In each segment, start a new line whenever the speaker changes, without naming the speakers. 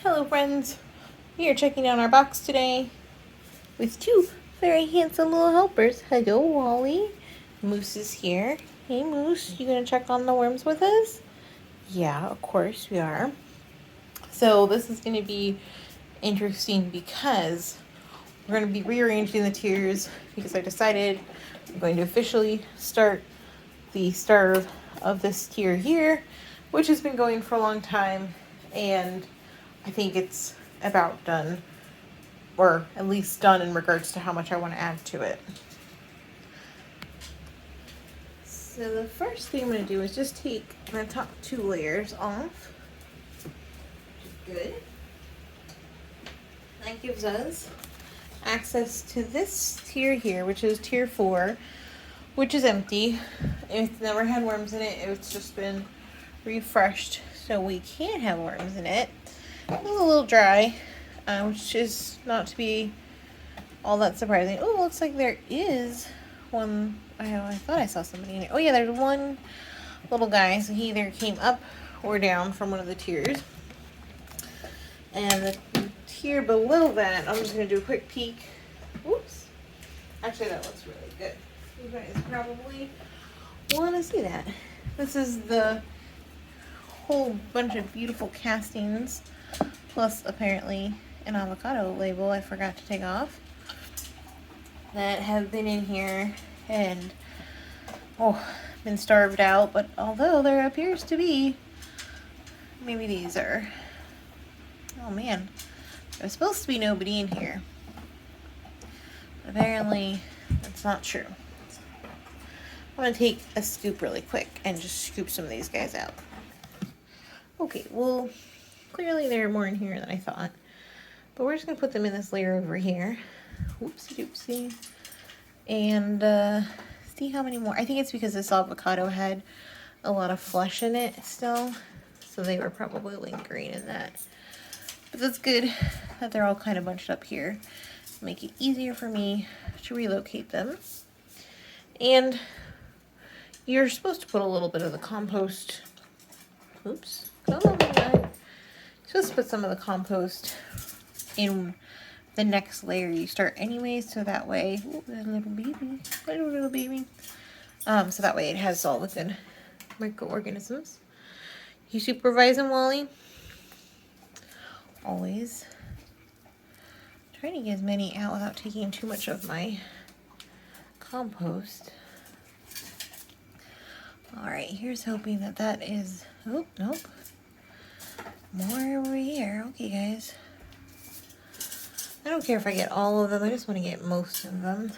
Hello friends, we are checking out our box today with two very handsome little helpers. Hello Wally, Moose is here. Hey Moose, you gonna check on the worms with us? Yeah, of course we are. So this is gonna be interesting because we're gonna be rearranging the tiers because I decided I'm going to officially start the start of this tier here, which has been going for a long time, and I think it's about done, or at least done in regards to how much I want to add to it. So the first thing I'm going to do is just take the top two layers off, which is good. That gives us access to this tier here, which is tier 4, which is empty. It's never had worms in it. It's just been refreshed, so we can have worms in it. It's a little dry, which is not to be all that surprising. Oh, looks like there is one. I thought I saw somebody in it. Oh yeah, there's one little guy. So he either came up or down from one of the tiers. And the tier below that, I'm just going to do a quick peek. Oops. Actually, that looks really good. You guys probably want to see that. This is the whole bunch of beautiful castings, plus apparently an avocado label I forgot to take off, that have been in here and been starved out. But although there appears to be, maybe these are, oh man, there's supposed to be nobody in here. Apparently that's not true. I'm gonna take a scoop really quick and just scoop some of these guys out. Okay, well, clearly there are more in here than I thought, but we're just gonna put them in this layer over here. Oopsie doopsie. And see how many more. I think it's because this avocado had a lot of flesh in it still, so they were probably lingering in that. But that's good that they're all kind of bunched up here. Make it easier for me to relocate them. And you're supposed to put a little bit of the compost. Oops. Come on, guy. You're supposed to put some of the compost in the next layer you start anyways, so that way, ooh, that little baby, so that way it has all the good microorganisms. You supervise them, Wally? Always. Trying to get as many out without taking too much of my compost. Alright, here's hoping that that is, oh, nope. More over here. Okay, guys. I don't care if I get all of them. I just want to get most of them.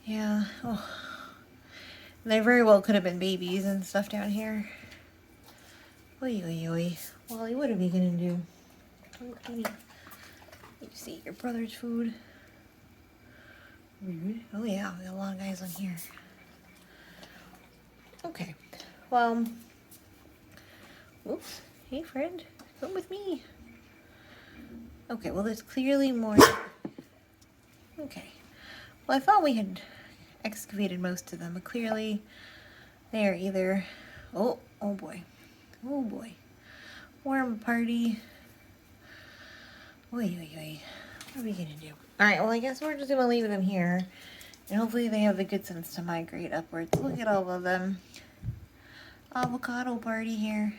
Yeah. Oh. And they very well could have been babies and stuff down here. Oi, oi, oi. Wally, what are we going to do? Okay. You see your brother's food. Oh, yeah. We got a lot of guys on here. Okay. Well. Oops. Hey, friend. Come with me. Okay, well, there's clearly more. Okay. Well, I thought we had excavated most of them, but clearly they are either... Oh boy. Oh, boy. Worm party. Oy, oy, oy. What are we going to do? Alright, well, I guess we're just going to leave them here. And hopefully they have the good sense to migrate upwards. Look at all of them. Avocado party here.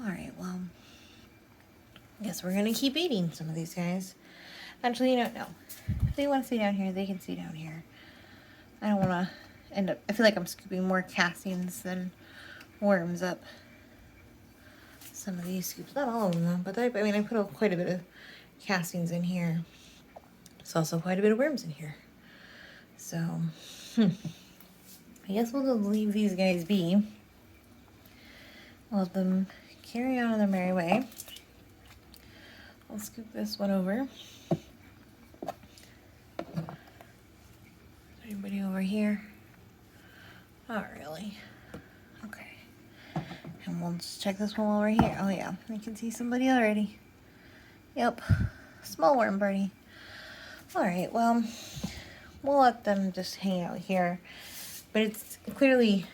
Alright, well, I guess we're going to keep eating some of these guys. Actually, you don't know. If they want to stay down here, they can stay down here. I don't want to end up... I feel like I'm scooping more castings than worms up some of these scoops. Not all of them, but I mean, I put quite a bit of castings in here. There's also quite a bit of worms in here. So, I guess we'll just leave these guys be. Let them carry on in their merry way. I'll scoop this one over. Anybody over here? Not really. Okay. And we'll just check this one while we're here. Oh yeah, I can see somebody already. Yep. Small worm party. Alright, well, we'll let them just hang out here. But it's clearly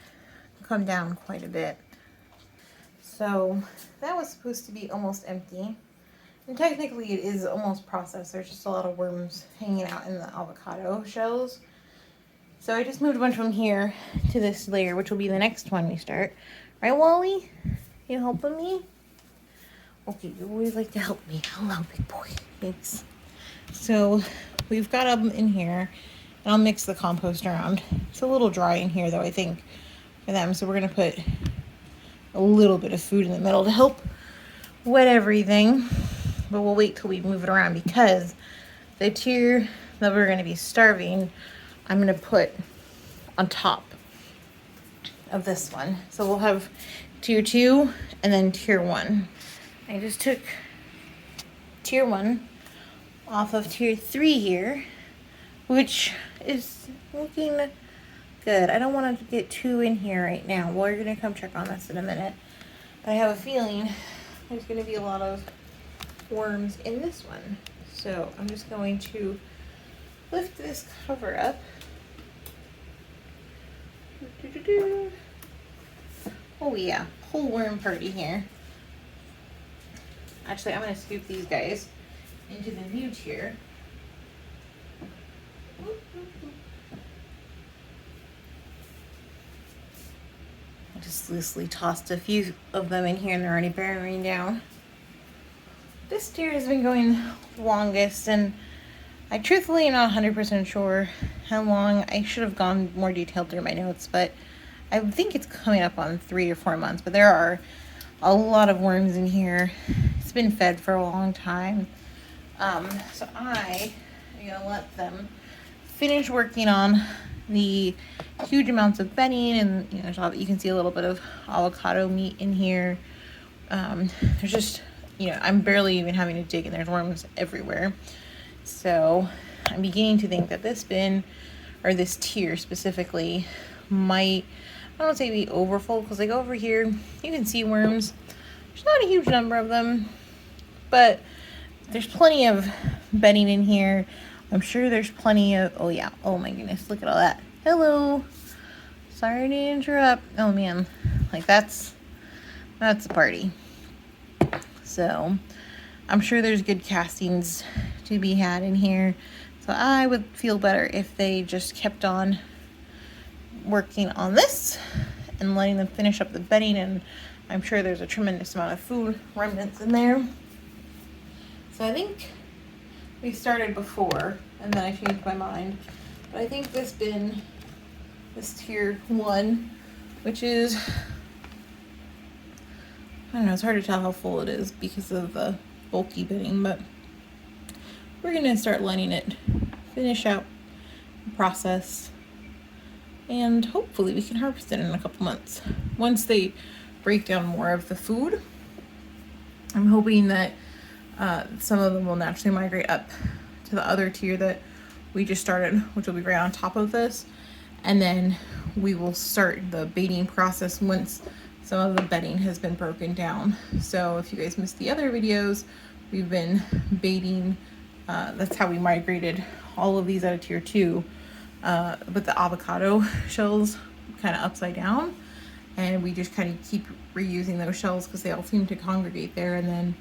come down quite a bit. So that was supposed to be almost empty. And technically it is almost processed. There's just a lot of worms hanging out in the avocado shells. So I just moved a bunch from here to this layer, which will be the next one we start. Right, Wally? You helping me? Okay, you always like to help me. Hello, big boy. Thanks. So we've got them in here, and I'll mix the compost around. It's a little dry in here, though, I think, for them. So we're going to put a little bit of food in the middle to help wet everything. But we'll wait till we move it around, because the tier that we're going to be starving, I'm going to put on top of this one. So we'll have tier 2 and then tier 1. I just took tier 1 off of tier 3 here, which is looking good. I don't want to get 2 in here right now. We're going to come check on this in a minute. But I have a feeling there's going to be a lot of worms in this one. So I'm just going to lift this cover up. Oh yeah, whole worm party here. Actually, I'm going to scoop these guys into the new tier. I just loosely tossed a few of them in here and they're already burrowing down. This tier has been going longest, and I truthfully am not 100% sure how long. I should have gone more detailed through my notes, but I think it's coming up on 3 or 4 months. But there are a lot of worms in here. It's been fed for a long time. So I am going to let them finish working on the huge amounts of bedding, and you can see a little bit of avocado meat in here. There's just, I'm barely even having to dig, and there's worms everywhere. So I'm beginning to think that this bin, or this tier specifically, might, I don't want to say be overfull, because like over here, you can see worms. There's not a huge number of them, but there's plenty of bedding in here. I'm sure there's plenty of, oh yeah, oh my goodness, look at all that. Hello. Sorry to interrupt. Oh man, like that's a party. So I'm sure there's good castings to be had in here. So I would feel better if they just kept on working on this and letting them finish up the bedding, and I'm sure there's a tremendous amount of food remnants in there. So I think we started before and then I changed my mind. But I think this bin, this tier 1, which is, I don't know, it's hard to tell how full it is because of the bulky bedding, but we're going to start letting it finish out the process, and hopefully we can harvest it in a couple months. Once they break down more of the food, I'm hoping that some of them will naturally migrate up to the other tier that we just started, which will be right on top of this, and then we will start the baiting process once some of the bedding has been broken down. So if you guys missed the other videos, we've been baiting, that's how we migrated all of these out of tier 2, but the avocado shells kind of upside down, and we just kind of keep reusing those shells because they all seem to congregate there, and then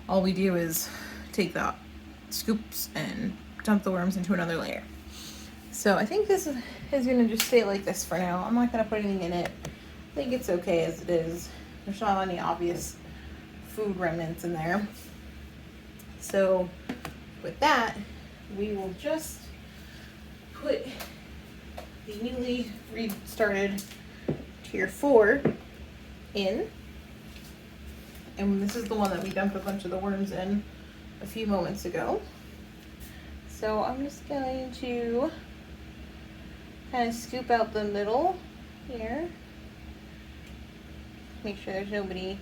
all we do is take the scoops and dump the worms into another layer. So I think this is going to just stay like this for now. I'm not going to put anything in it. I think it's okay as it is. There's not any obvious food remnants in there. So with that, we will just put the newly restarted tier 4 in. And this is the one that we dumped a bunch of the worms in a few moments ago. So I'm just going to kind of scoop out the middle here. Make sure there's nobody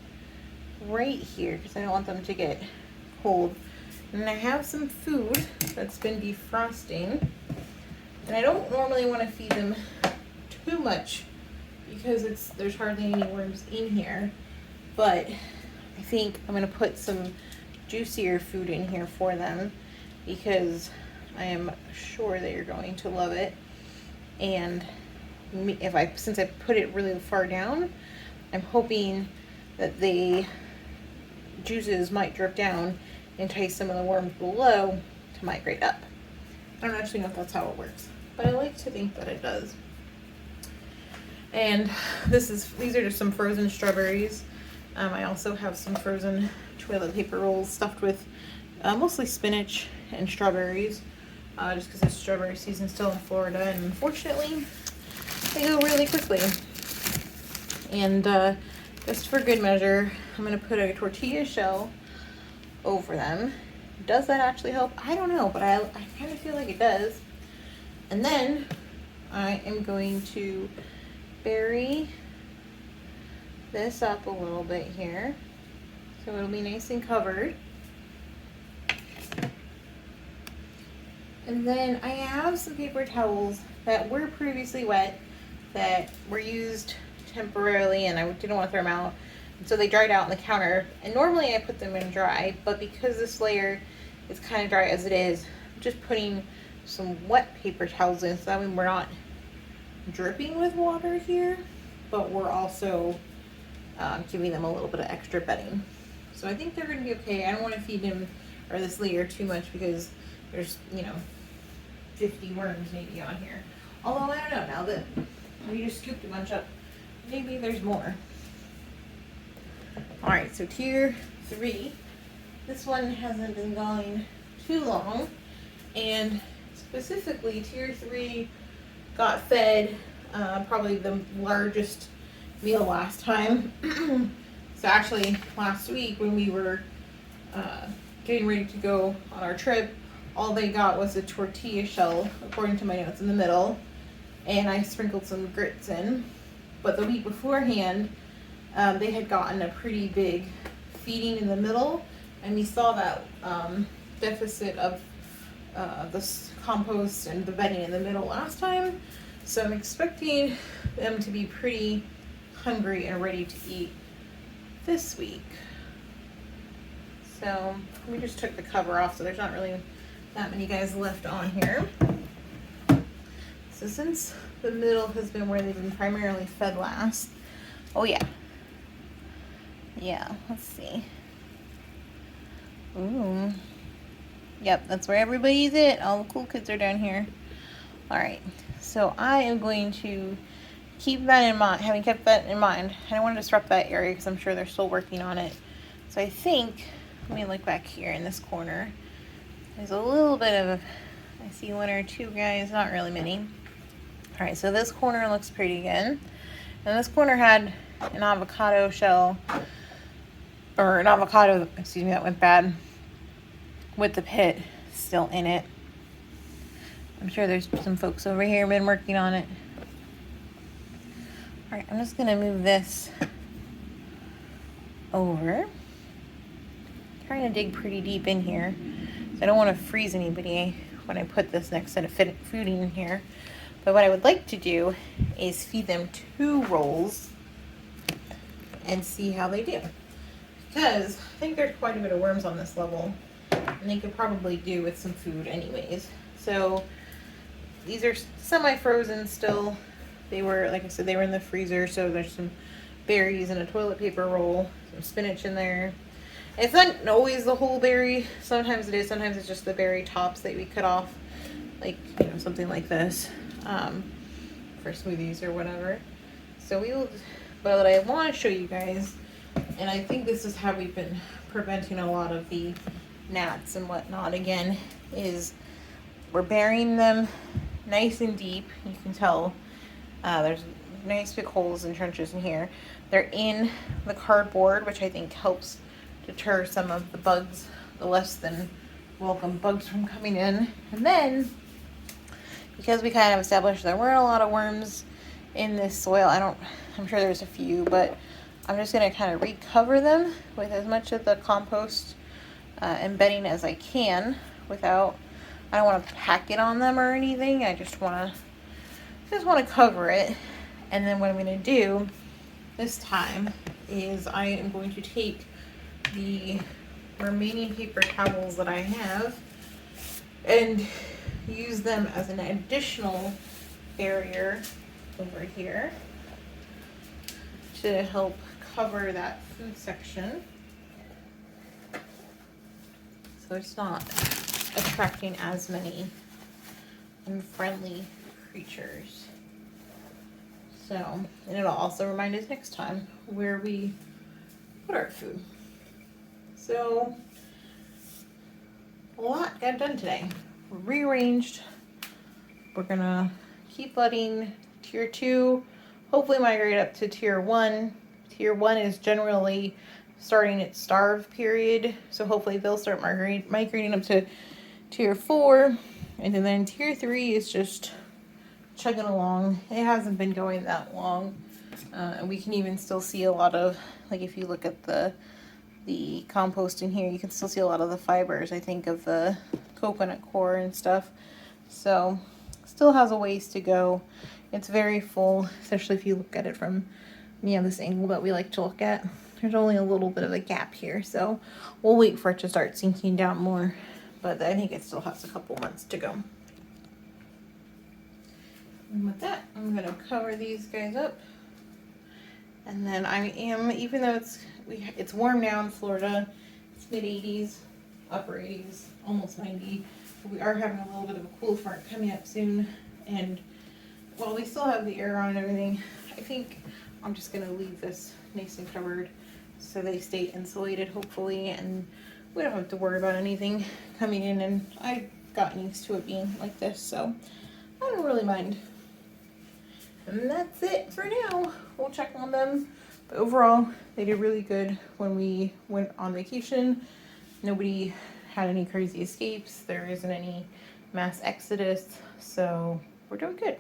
right here because I don't want them to get cold. And I have some food that's been defrosting. And I don't normally want to feed them too much because there's hardly any worms in here. But I think I'm going to put some juicier food in here for them because I am sure they are going to love it. And since I put it really far down, I'm hoping that the juices might drip down and entice some of the worms below to migrate up. I don't actually know if that's how it works, but I like to think that it does. And these are just some frozen strawberries. I also have some frozen toilet paper rolls stuffed with mostly spinach and strawberries, just because it's strawberry season still in Florida, and unfortunately they go really quickly. And just for good measure, I'm going to put a tortilla shell over them. Does that actually help? I don't know, but I kind of feel like it does. And then I am going to bury this up a little bit here, so it'll be nice and covered. And then I have some paper towels that were previously wet that were used temporarily, and I didn't want to throw them out, and so they dried out on the counter. And normally I put them in dry, but because this layer is kind of dry as it is, I'm just putting some wet paper towels in, so that way we're not dripping with water here, but we're also giving them a little bit of extra bedding. So I think they're going to be okay. I don't want to feed them or this layer too much because there's 50 worms maybe on here. Although I don't know, now that we just scooped a bunch up, maybe there's more. Alright, so tier 3. This one hasn't been going too long, and specifically tier 3 got fed probably the largest meal last time. So actually last week when we were getting ready to go on our trip, all they got was a tortilla shell, according to my notes, in the middle, and I sprinkled some grits in. But the week beforehand, they had gotten a pretty big feeding in the middle, and we saw that deficit of the compost and the bedding in the middle last time. So I'm expecting them to be pretty hungry and ready to eat this week. So we just took the cover off, so there's not really that many guys left on here. So since the middle has been where they've been primarily fed last, oh yeah, let's see. Ooh, yep, that's where everybody's at. All the cool kids are down here. All right, so I am going to keep that in mind. Having kept that in mind, I don't want to disrupt that area because I'm sure they're still working on it. So I think, let me look back here in this corner. There's a little bit of, I see 1 or 2 guys, not really many. All right, so this corner looks pretty good. And this corner had an avocado shell, or an avocado, excuse me, that went bad, with the pit still in it. I'm sure there's some folks over here been working on it. All right, I'm just gonna move this over. Trying to dig pretty deep in here. I don't want to freeze anybody when I put this next set of food in here. But what I would like to do is feed them 2 rolls and see how they do. Because I think there's quite a bit of worms on this level, and they could probably do with some food anyways. So these are semi-frozen still. They were, like I said, they were in the freezer, so there's some berries and a toilet paper roll, some spinach in there. It's not always the whole berry. Sometimes it is. Sometimes it's just the berry tops that we cut off, like something like this, for smoothies or whatever. So we will. But what I want to show you guys, and I think this is how we've been preventing a lot of the gnats and whatnot. Again, is we're burying them nice and deep. You can tell there's nice big holes and trenches in here. They're in the cardboard, which I think helps deter some of the bugs, the less than welcome bugs from coming in. And then, because we kind of established there weren't a lot of worms in this soil, I'm sure there's a few, but I'm just going to kind of recover them with as much of the compost and bedding as I can without, I don't want to pack it on them or anything. I just want to cover it. And then what I'm going to do this time is I am going to take the remaining paper towels that I have and use them as an additional barrier over here to help cover that food section, so it's not attracting as many unfriendly creatures. So, and it'll also remind us next time where we put our food. So, a lot got done today. Rearranged. We're gonna keep letting tier 2 hopefully migrate up to tier 1. Tier 1 is generally starting its starve period, so hopefully they'll start migrating up to tier 4. And then tier 3 is just chugging along. It hasn't been going that long. And we can even still see a lot of, like if you look at the composting here, you can still see a lot of the fibers, I think, of the coconut core and stuff. So still has a ways to go. It's very full, especially if you look at it from this angle that we like to look at. There's only a little bit of a gap here, so we'll wait for it to start sinking down more, but I think it still has a couple months to go. And with that, I'm gonna cover these guys up. And then I am, even though it's warm now in Florida, it's mid-80s, upper 80s, almost 90. We are having a little bit of a cool front coming up soon, and while we still have the air on and everything, I think I'm just gonna leave this nice and covered so they stay insulated, hopefully, and we don't have to worry about anything coming in. And I've gotten used to it being like this, so I don't really mind. And that's it for now. We'll check on them, but overall they did really good when we went on vacation. Nobody had any crazy escapes. There isn't any mass exodus, so we're doing good.